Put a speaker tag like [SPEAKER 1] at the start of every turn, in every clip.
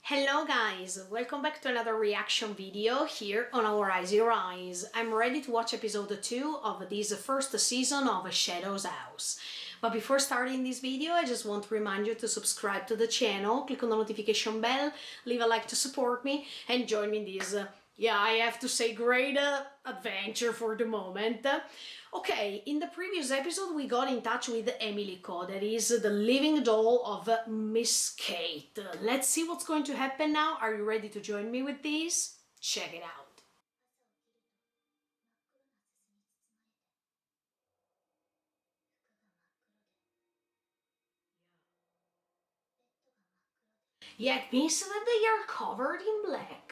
[SPEAKER 1] Hello guys, welcome back to another reaction video here on Our Eyes Your Eyes. I'm ready to watch episode 2 of this first season of Shadow's House. But before starting this video, I just want to remind you to subscribe to the channel, click on the notification bell, leave a like to support me, and join me in this, I have to say, great adventure for the moment. Okay, in the previous episode we got in touch with Emily Co, that is the living doll of Miss Kate. Let's see what's going to happen now. Are you ready to join me with this? Check it out. Yeah, it means that they are covered in black.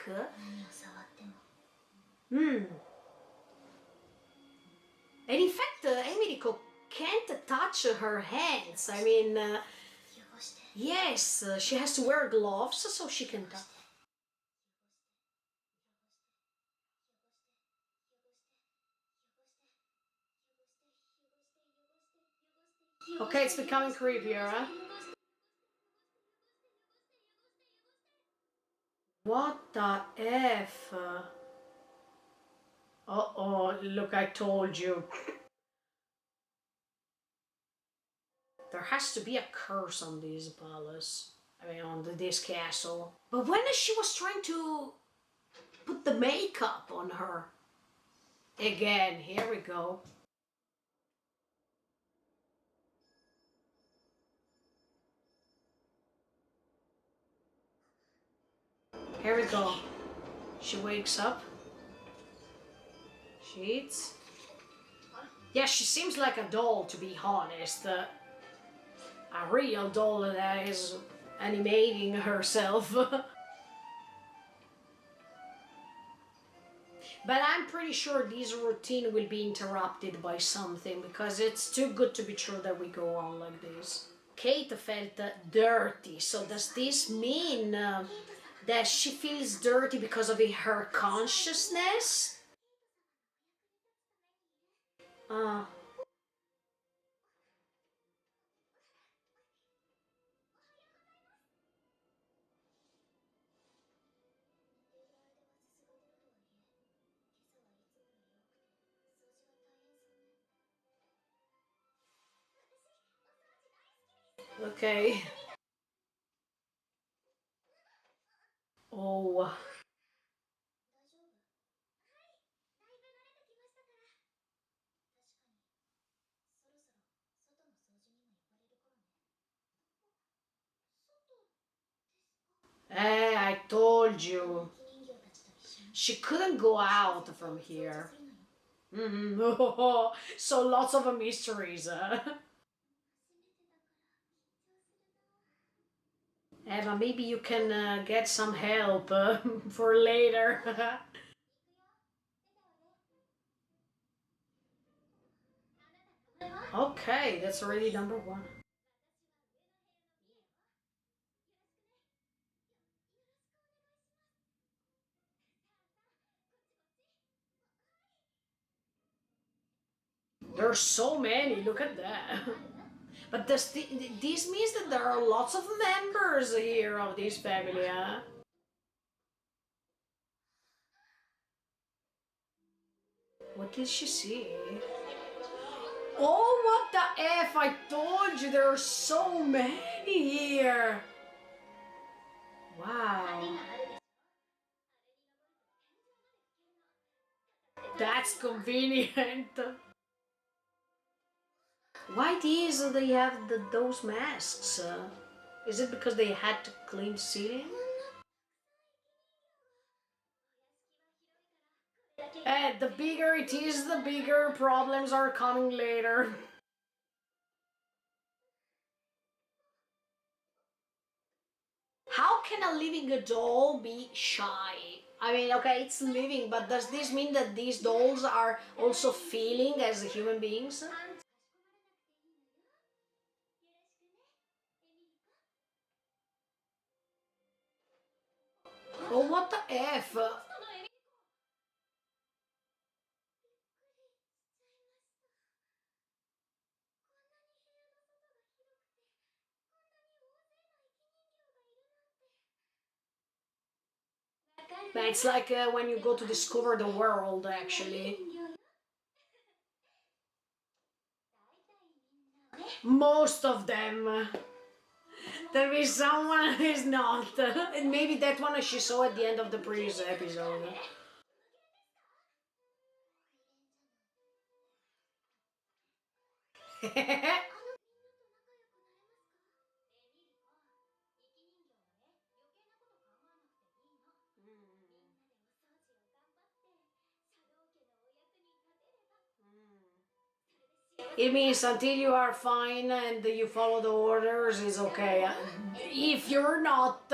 [SPEAKER 1] And in fact, Emily can't touch her hands. I mean, yes, she has to wear gloves so she can touch. Okay, it's becoming creepier, huh? What the F? Uh-oh, look, I told you. There has to be a curse on this palace. I mean, on this castle. But when she was trying to put the makeup on her. Again, here we go. Here we go. She wakes up. She eats. Yeah, she seems like a doll, to be honest. A real doll that is animating herself. But I'm pretty sure this routine will be interrupted by something, because it's too good to be true that we go on like this. Kate felt dirty, so does this mean that she feels dirty because of her consciousness? Uh, okay. Oh. I told you. She couldn't go out from here. So lots of mysteries. Eva, maybe you can get some help for later. Okay, that's already number 1. There are so many, look at that. But this means that there are lots of members here of this family, huh? What did she see? Oh, what the F! I told you there are so many here! Wow. That's convenient. Why they have those masks? Is it because they had to clean ceiling? The bigger it is, the bigger problems are coming later. How can a living doll be shy? I mean, okay, it's living, but does this mean that these dolls are also feeling as human beings? Oh, what the F? But it's like when you go to discover the world, actually. Most of them. There is someone who is not. And maybe that one she saw at the end of the previous episode. It means until you are fine and you follow the orders is okay. If you're not,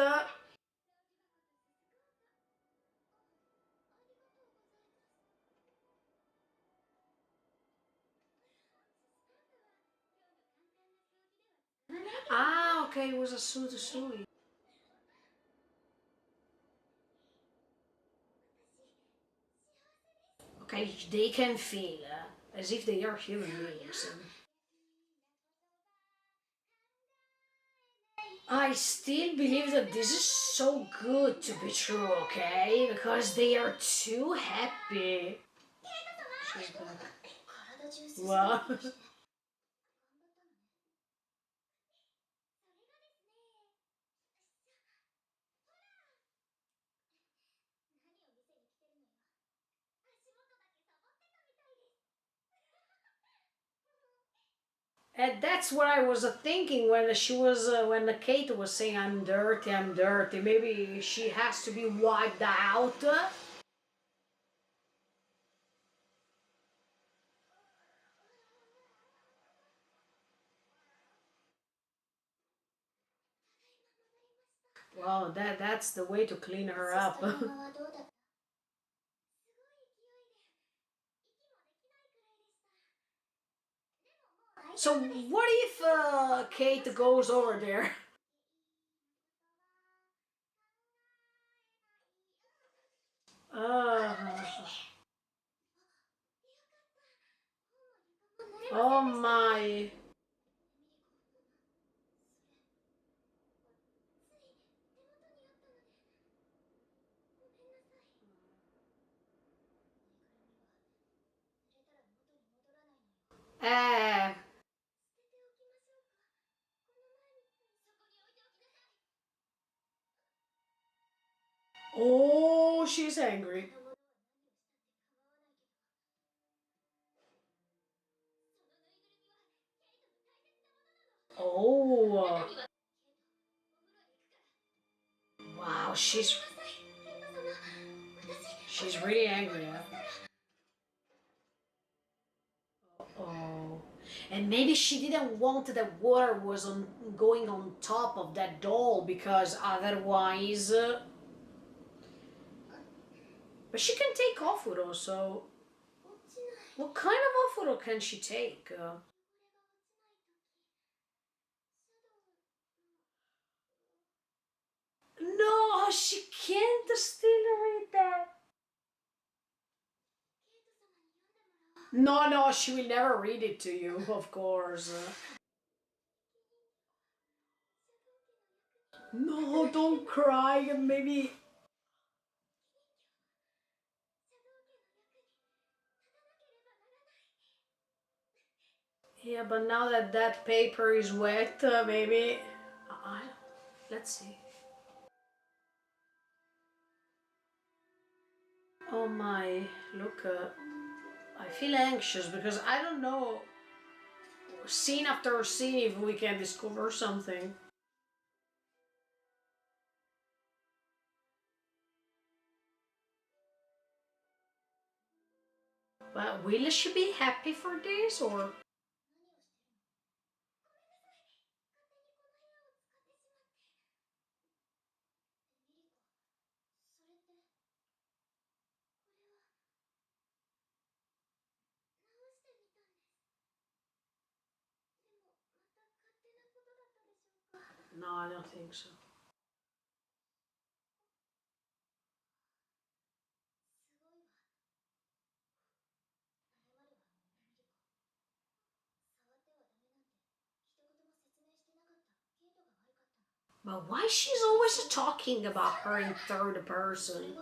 [SPEAKER 1] ah, okay, it was a Sui. Okay, they can feel as if they are human beings. I still believe that this is so good to be true, okay? Because they are too happy. She's back. Wow. And that's what I was thinking when she was when Kate was saying I'm dirty, I'm dirty. Maybe she has to be wiped out. Well, that's the way to clean her up. So what if Kate goes over there? Uh, oh my. Eh. Oh, she's angry. Oh. Wow, she's really angry. Huh? Oh, and maybe she didn't want that water was on going on top of that doll because otherwise. But she can take Ofuro, so what kind of Ofuro can she take? No, she can't still read that. No, no, she will never read it to you, of course. No, don't cry. Maybe. Yeah, but now that that paper is wet, maybe. Let's see. Oh my, look, I feel anxious because I don't know, scene after scene, if we can discover something. But will she be happy for this or? No, I don't think so. But why she's always talking about her in third person?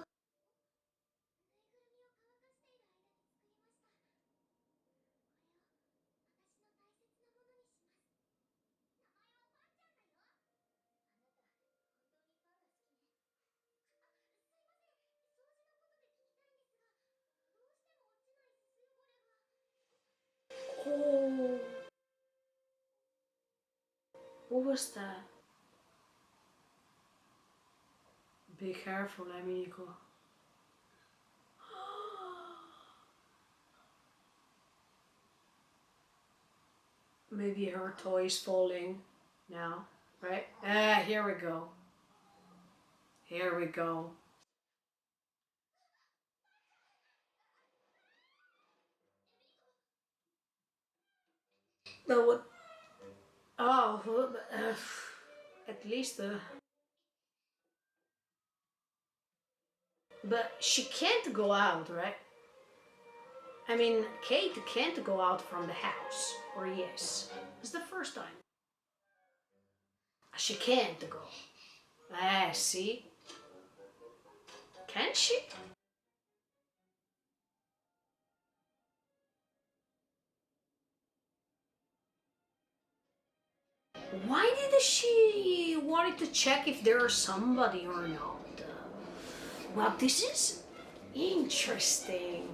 [SPEAKER 1] Oh, what was that? Be careful, Emiko. Maybe her toy is falling now, right? Ah, here we go. Here we go. But what? Oh, at least but she can't go out, right? I mean, Kate can't go out from the house, or yes? It's the first time. She can't go. Ah, see? Can she? Why did she wanted to check if there's somebody or not? Well, this is interesting.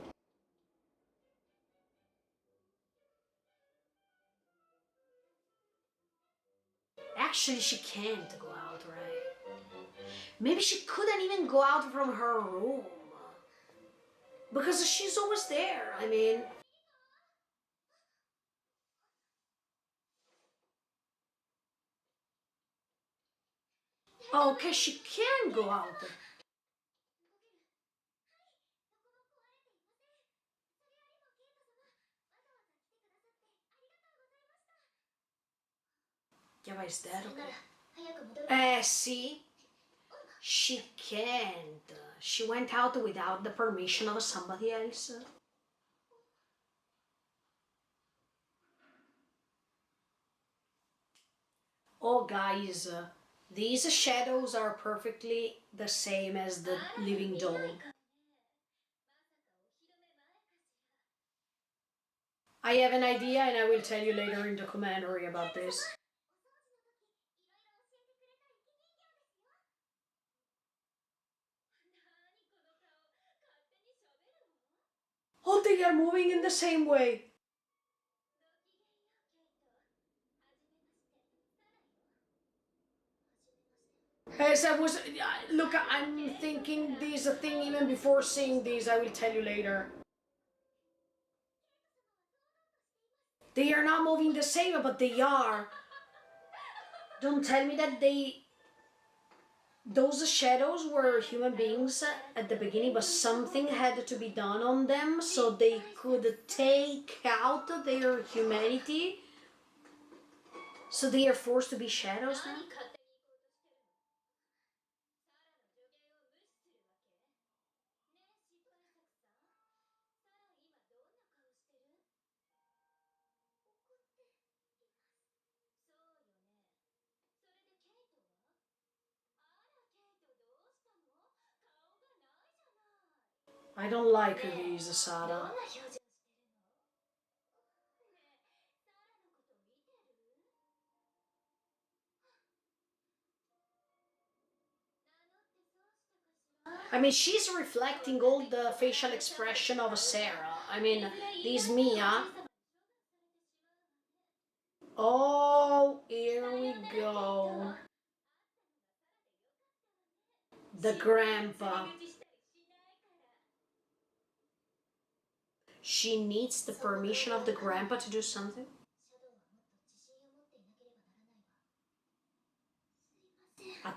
[SPEAKER 1] Actually, she can't go out, right? Maybe she couldn't even go out from her room. Because she's always there. I mean... Okay, she can go out. Yeah, but is that okay? See? She can't. She went out without the permission of somebody else. Oh, guys, these shadows are perfectly the same as the living doll. I have an idea and I will tell you later in the commentary about this. Oh, they are moving in the same way. As I was, look, I'm thinking this a thing even before seeing these. I will tell you later. They are not moving the same, but they are. Don't tell me that those shadows were human beings at the beginning, but something had to be done on them so they could take out their humanity. So they are forced to be shadows now? I don't like these, Sarah. I mean, she's reflecting all the facial expression of Sarah. I mean, this Mia. Oh, here we go. The grandpa. She needs the permission of the grandpa to do something?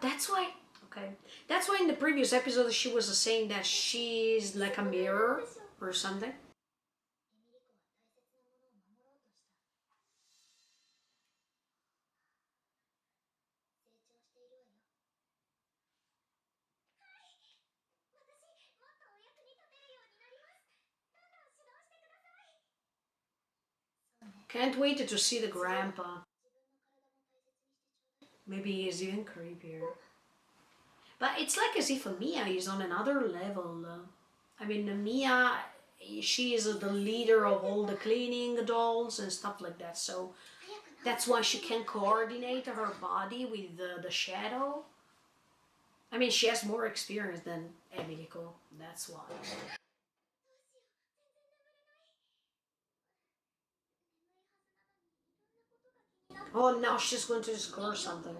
[SPEAKER 1] That's why... Okay. That's why in the previous episode she was saying that she's like a mirror or something. Can't wait to see the grandpa. Maybe he's even creepier. But it's like as if Mia is on another level. I mean, Mia, she is the leader of all the cleaning dolls and stuff like that. So that's why she can coordinate her body with the shadow. I mean, she has more experience than Emiko. That's why. Oh, now she's going to discover something.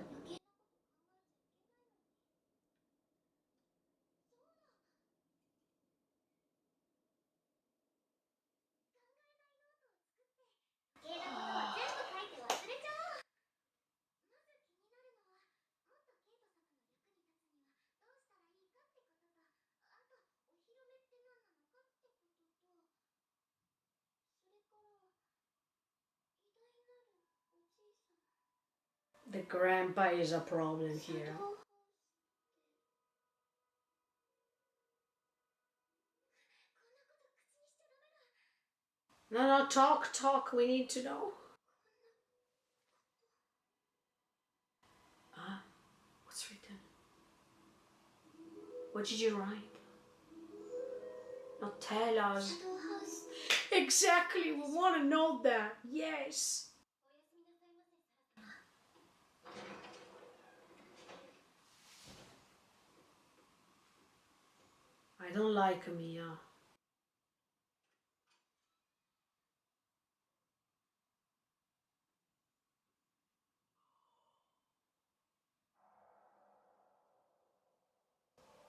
[SPEAKER 1] The grandpa is a problem here. No, no, talk, we need to know. Ah, what's written? What did you write? Not tell us. Exactly, we want to know that. Yes. I don't like Mia.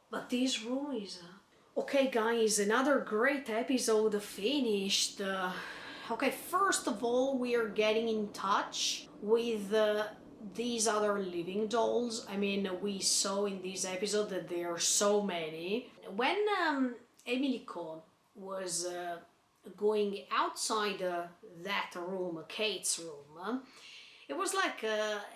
[SPEAKER 1] But this room is. Okay, guys, another great episode finished. Okay, first of all, we are getting in touch with these other living dolls. I mean, we saw in this episode that there are so many. When Emily Cohn was going outside that room, Kate's room, it was like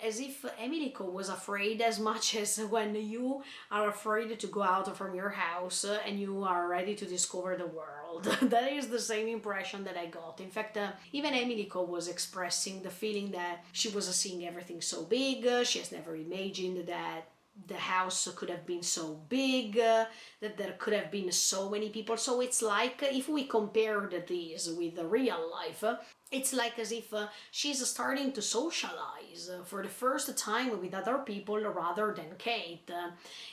[SPEAKER 1] as if Emilico was afraid as much as when you are afraid to go out from your house and you are ready to discover the world. That is the same impression that I got. In fact, even Emilico was expressing the feeling that she was seeing everything so big. She has never imagined that the house could have been so big, that there could have been so many people. So it's like if we compared this with the real life, it's like as if she's starting to socialize for the first time with other people rather than Kate.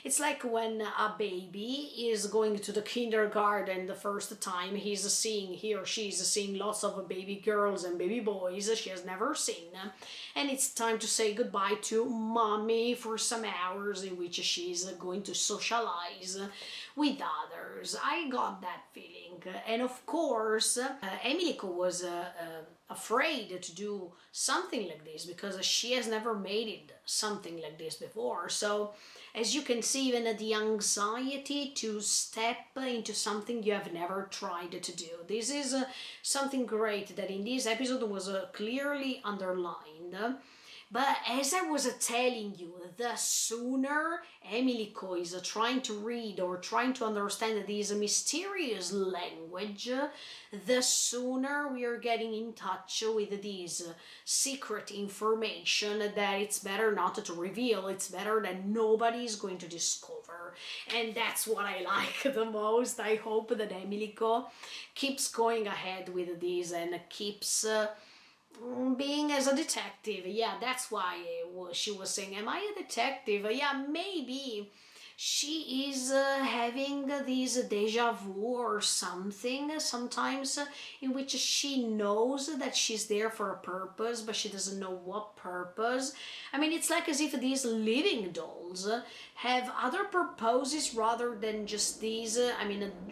[SPEAKER 1] It's like when a baby is going to the kindergarten the first time, he or she's seeing lots of baby girls and baby boys she has never seen, and it's time to say goodbye to mommy for some hours in which she's going to socialize with others. I got that feeling, and of course, Emilico was afraid to do something like this because she has never made it something like this before. So, as you can see, even the anxiety to step into something you have never tried to do. This is something great that in this episode was clearly underlined. But as I was telling you, the sooner Emilico is trying to read or trying to understand this mysterious language, the sooner we are getting in touch with this secret information that it's better not to reveal, it's better that nobody is going to discover. And that's what I like the most. I hope that Emilico keeps going ahead with this and keeps being as a detective. Yeah, that's why she was saying, am I a detective? Yeah, maybe she is having this deja vu or something sometimes, in which she knows that she's there for a purpose, but she doesn't know what purpose. I mean, it's like as if these living dolls have other purposes rather than just these.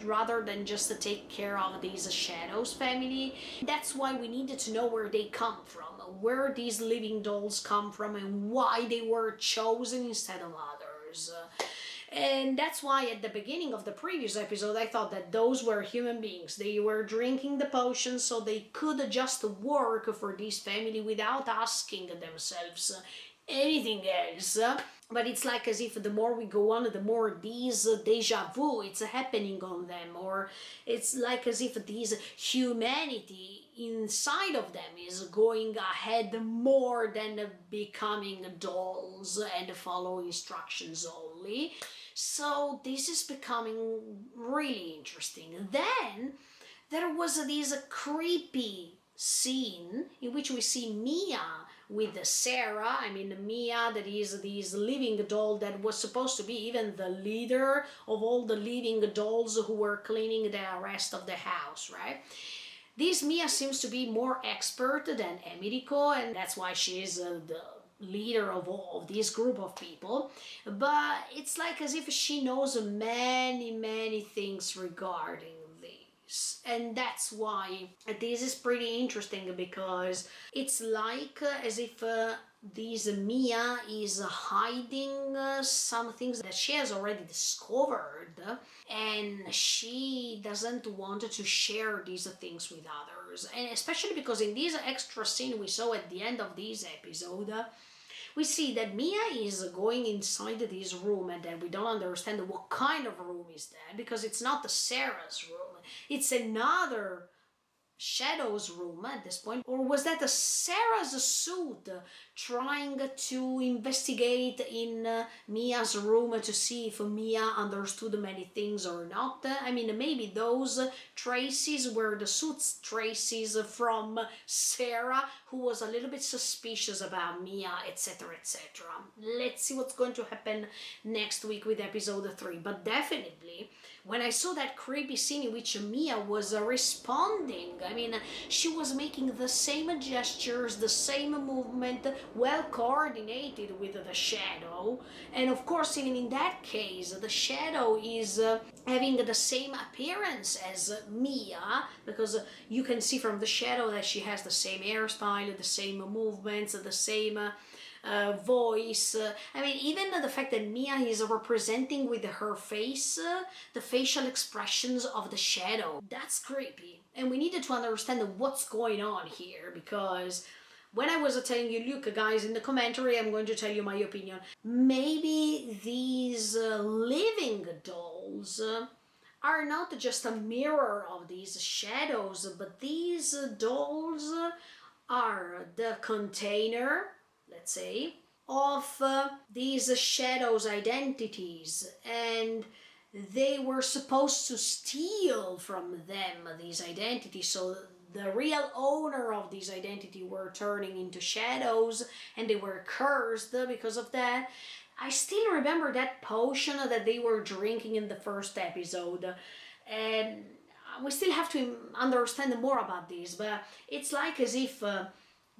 [SPEAKER 1] Rather than just to take care of these Shadows family. That's why we needed to know where they come from, where these living dolls come from, and why they were chosen instead of others. And that's why at the beginning of the previous episode I thought that those were human beings. They were drinking the potions so they could just work for this family without asking themselves anything else. But it's like as if the more we go on, the more these deja vu it's happening on them, or it's like as if these humanity inside of them is going ahead more than becoming dolls and follow instructions only. So this is becoming really interesting. Then there was this creepy scene in which we see Mia with Sarah. I mean, Mia, that is this living doll that was supposed to be even the leader of all the living dolls who were cleaning the rest of the house, right? This Mia seems to be more expert than Emilico, and that's why she's the leader of all of this group of people. But it's like as if she knows many things regarding this, and that's why this is pretty interesting, because it's like as if this Mia is hiding some things that she has already discovered, and she doesn't want to share these things with others. And especially because in this extra scene we saw at the end of this episode, we see that Mia is going inside this room, and then we don't understand what kind of room is that, because it's not the Sarah's room, it's another Shadow's room at this point. Or was that a Sarah's suit trying to investigate in Mia's room to see if Mia understood many things or not? I mean, maybe those traces were the suit's traces from Sarah, who was a little bit suspicious about Mia, etc., etc. Let's see what's going to happen next week with episode 3. But definitely, when I saw that creepy scene in which Mia was responding, I mean, she was making the same gestures, the same movement, well coordinated with the Shadow. And of course, even in that case, the Shadow is having the same appearance as Mia, because you can see from the Shadow that she has the same hairstyle, the same movements, the same voice. I mean, even the fact that Mia is representing with her face the facial expressions of the Shadow, that's creepy. And we needed to understand what's going on here, because when I was telling you, look guys, in the commentary I'm going to tell you my opinion. Maybe these living dolls are not just a mirror of these shadows, but these dolls are the container, let's say, of these shadows' identities, and they were supposed to steal from them these identities, so the real owner of this identity were turning into shadows, and they were cursed because of that. I still remember that potion that they were drinking in the first episode, and we still have to understand more about this, but it's like as if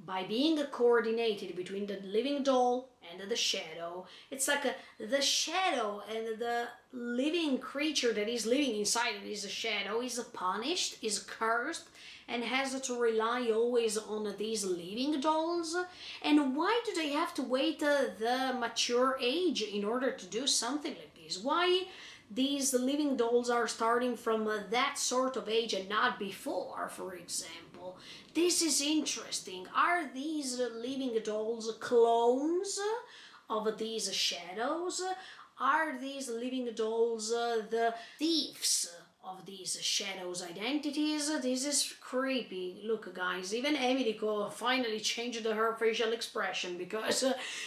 [SPEAKER 1] by being coordinated between the living doll and the shadow, it's like the shadow and the living creature that is living inside of this shadow is punished, is cursed, and has to rely always on these living dolls. And why do they have to wait the mature age in order to do something like this? Why these living dolls are starting from that sort of age and not before, for example? This is interesting. Are these living dolls clones of these shadows? Are these living dolls the thieves of these shadows' identities? This is creepy. Look guys, even Emilico finally changed her facial expression, because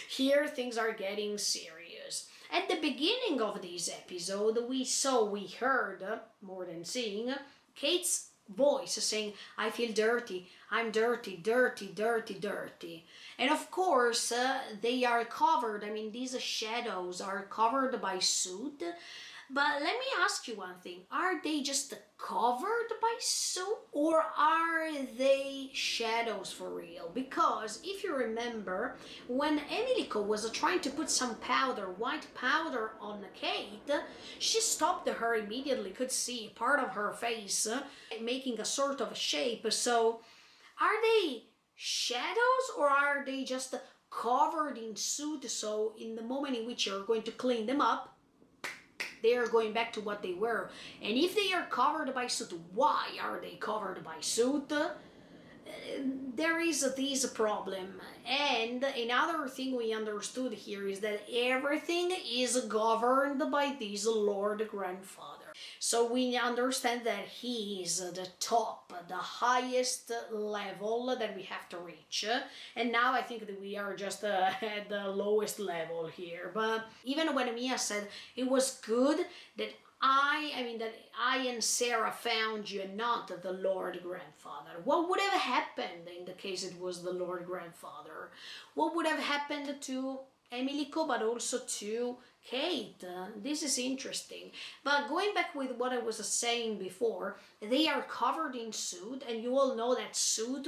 [SPEAKER 1] here things are getting serious. At the beginning of this episode, we heard, more than seeing, Kate's voice saying, I feel dirty, I'm dirty, dirty, dirty, dirty. And of course, they are covered, I mean, these shadows are covered by soot. But let me ask you one thing, are they just covered by soot, or are they shadows for real? Because if you remember, when Emilico was trying to put some powder, white powder on Kate, she stopped her immediately, could see part of her face making a sort of shape. So are they shadows, or are they just covered in soot, so in the moment in which you're going to clean them up, they are going back to what they were? And if they are covered by soot, why are they covered by soot? There is this problem. And another thing we understood here is that everything is governed by this Lord Grandfather. So we understand that he is the top, the highest level that we have to reach. And now I think that we are just at the lowest level here. But even when Mia said it was good that that I and Sarah found you and not the Lord Grandfather. What would have happened in the case it was the Lord Grandfather? What would have happened to Emilico, but also to Kate, this is interesting. But going back with what I was saying before, they are covered in soot, and you all know that soot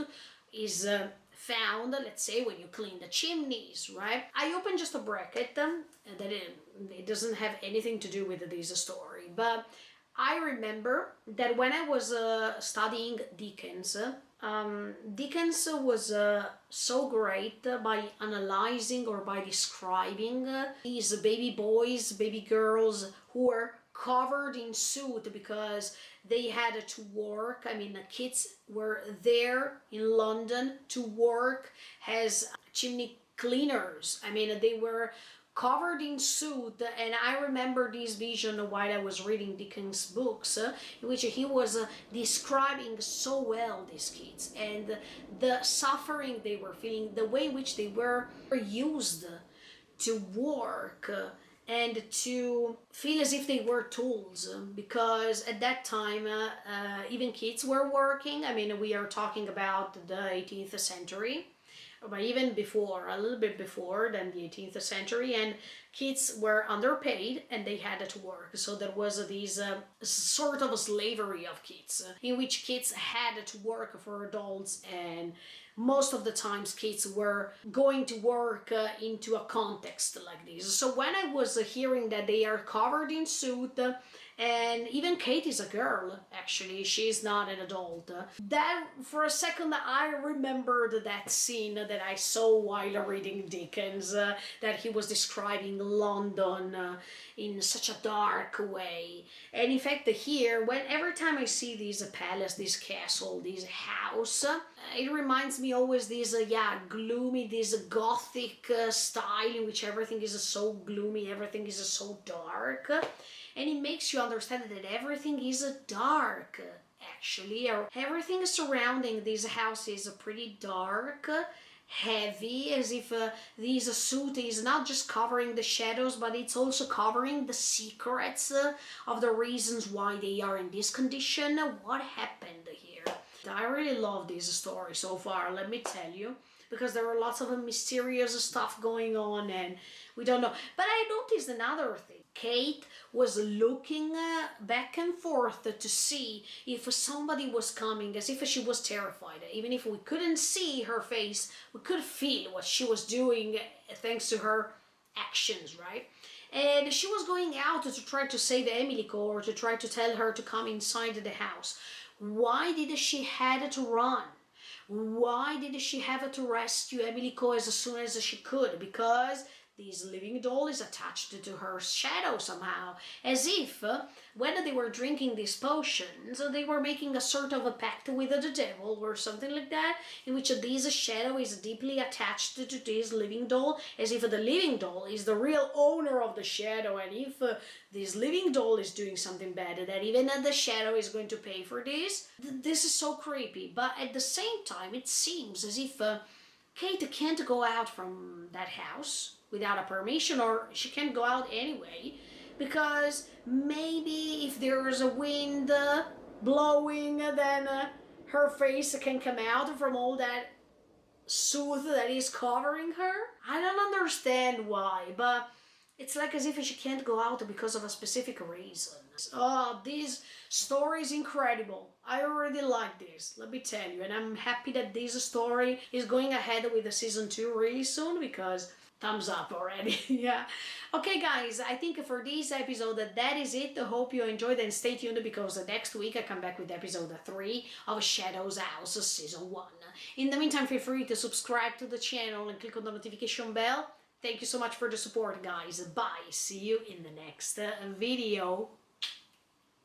[SPEAKER 1] is found, let's say, when you clean the chimneys, right? I opened just a bracket that it doesn't have anything to do with this story, but I remember that when I was studying Dickens, Dickens was so great by analyzing or by describing these baby boys, baby girls who were covered in soot because they had to work. I mean, the kids were there in London to work as chimney cleaners. I mean, they were covered in soot, and I remember this vision while I was reading Dickens' books, in which he was describing so well these kids and the suffering they were feeling, the way in which they were used to work and to feel as if they were tools, because at that time even kids were working. I mean, we are talking about the 18th century, but even before, a little bit before than the 18th century, and kids were underpaid and they had to work. So there was this sort of a slavery of kids, in which kids had to work for adults, and most of the times kids were going to work into a context like this. So when I was hearing that they are covered in soot, and even Kate is a girl, actually, she's not an adult. That, for a second, I remembered that scene that I saw while reading Dickens, that he was describing London in such a dark way. And in fact, here, every time I see this palace, this castle, this house, it reminds me always this, gloomy, this gothic style in which everything is so gloomy, everything is so dark. And it makes you understand that everything is dark, actually. Everything surrounding this house is pretty dark, heavy, as if this suit is not just covering the shadows, but it's also covering the secrets of the reasons why they are in this condition. What happened here? I really love this story so far, let me tell you, because there are lots of mysterious stuff going on and we don't know. But I noticed another thing. Kate was looking back and forth to see if somebody was coming, as if she was terrified. Even if we couldn't see her face, we could feel what she was doing thanks to her actions, right? And she was going out to try to save Emilico, or to try to tell her to come inside the house. Why did she had to run? Why did she have to rescue Emilico as soon as she could? Because this living doll is attached to her shadow somehow, as if when they were drinking these potions, they were making a sort of a pact with the devil or something like that, in which this shadow is deeply attached to this living doll, as if the living doll is the real owner of the shadow, and if this living doll is doing something bad, that even the shadow is going to pay for this. This is so creepy, but at the same time, it seems as if Kate can't go out from that house without a permission, or she can't go out anyway, because maybe if there's a wind blowing, then her face can come out from all that soot that is covering her. I don't understand why, but it's like as if she can't go out because of a specific reason. Oh, this story is incredible. I already like this, let me tell you, and I'm happy that this story is going ahead with the season 2 really soon, because thumbs up already. Yeah. Okay guys, I think for this episode that is it. I hope you enjoyed, and stay tuned, because next week I come back with episode 3 of Shadows House season 1. In the meantime, feel free to subscribe to the channel and click on the notification bell. Thank you so much for the support, guys. Bye. See you in the next video.